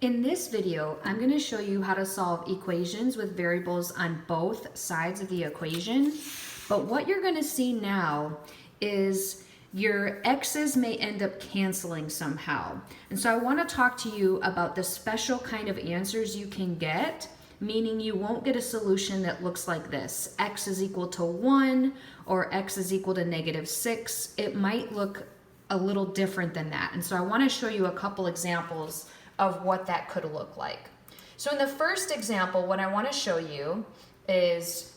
In this video, I'm going to show you how to solve equations with variables on both sides of the equation. But what you're going to see now is your x's may end up canceling somehow. And so I want to talk to you about the special kind of answers you can get, meaning you won't get a solution that looks like this. X is equal to 1 or x is equal to -6. It might look a little different than that. And so I want to show you a couple examples of what that could look like. So in the first example, what I want to show you is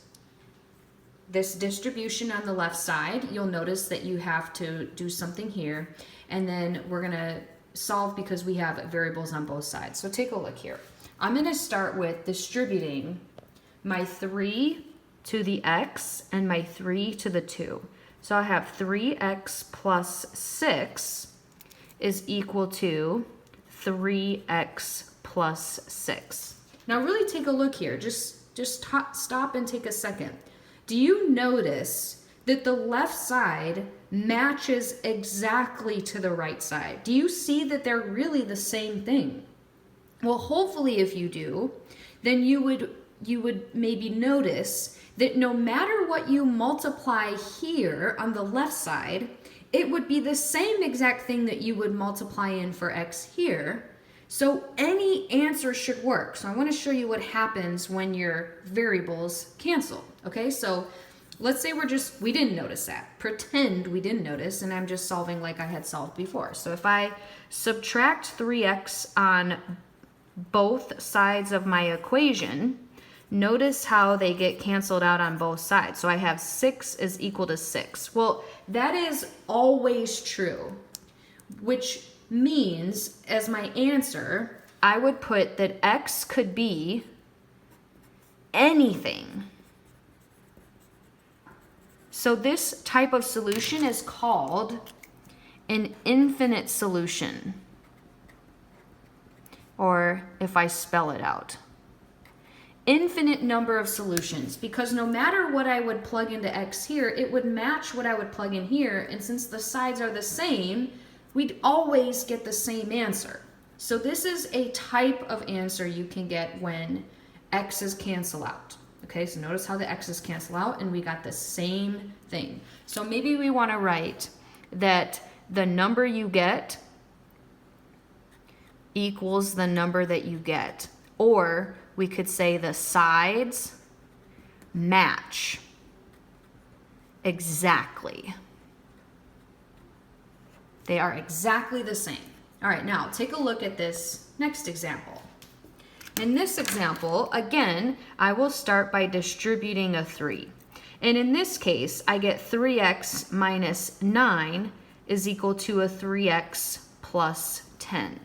this distribution on the left side. You'll notice that you have to do something here, and then we're going to solve because we have variables on both sides. So take a look here. I'm going to start with distributing my 3 to the x and my 3 to the 2. So I have 3x plus 6 is equal to 3x plus 6. Now really take a look here. Just stop and take a second. Do you notice that the left side matches exactly to the right side? Do you see that they're really the same thing? Well, hopefully if you do, then you would maybe notice that no matter what you multiply here on the left side, it would be the same exact thing that you would multiply in for x here. So any answer should work. So I want to show you what happens when your variables cancel. Okay, so let's say we didn't notice that. Pretend we didn't notice, and I'm just solving like I had solved before. So if I subtract 3x on both sides of my equation, notice how they get canceled out on both sides. So I have 6 is equal to 6. Well, that is always true, which means as my answer, I would put that x could be anything. So this type of solution is called an infinite solution, or if I spell it out, infinite number of solutions, because no matter what I would plug into x here, it would match what I would plug in here, and since the sides are the same, we'd always get the same answer. So this is a type of answer you can get when x's cancel out. Okay, so notice how the x's cancel out and we got the same thing. So maybe we want to write that the number you get equals the number that you get, or we could say the sides match exactly. They are exactly the same. All right, now take a look at this next example. In this example, again, I will start by distributing a 3. And in this case, I get 3x minus 9 is equal to a 3x plus 10.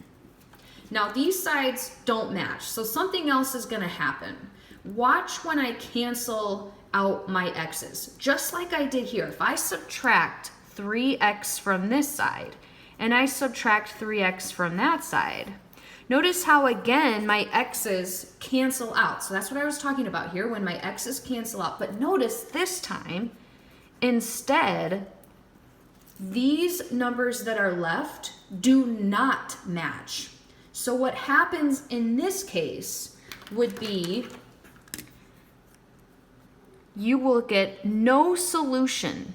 Now these sides don't match, so something else is going to happen. Watch when I cancel out my x's, just like I did here. If I subtract 3x from this side and I subtract 3x from that side, notice how again my x's cancel out. So that's what I was talking about here, when my x's cancel out. But notice this time, instead, these numbers that are left do not match. So what happens in this case would be you will get no solution.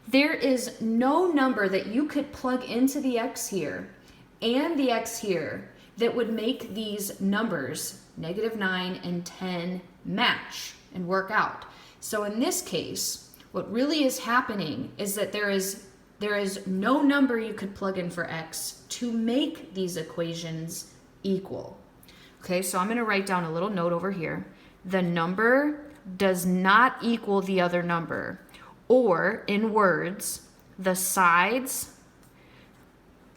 There is no number that you could plug into the x here and the x here that would make these numbers, -9 and 10, match and work out. So in this case, what really is happening is that there is no number you could plug in for x to make these equations equal. Okay, so I'm going to write down a little note over here. The number does not equal the other number, or in words, the sides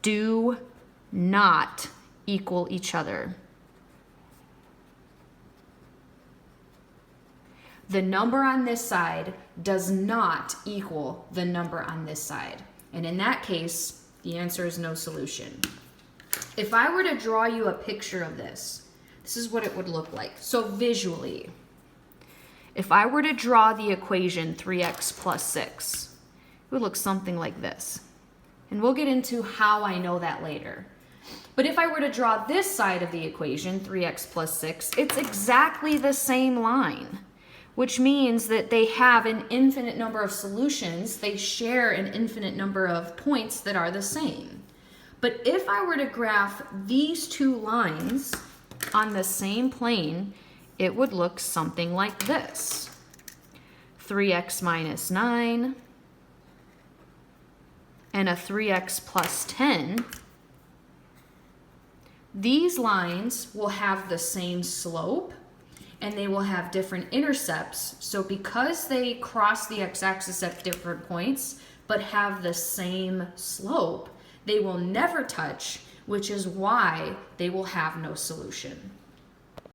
do not equal each other. The number on this side does not equal the number on this side. And in that case, the answer is no solution. If I were to draw you a picture of this, this is what it would look like. So visually, if I were to draw the equation 3x plus 6, it would look something like this. And we'll get into how I know that later. But if I were to draw this side of the equation, 3x plus 6, it's exactly the same line, which means that they have an infinite number of solutions. They share an infinite number of points that are the same. But if I were to graph these two lines on the same plane, it would look something like this. 3x minus 9 and a 3x plus 10. These lines will have the same slope and they will have different intercepts. So because they cross the x-axis at different points but have the same slope, they will never touch, which is why they will have no solution.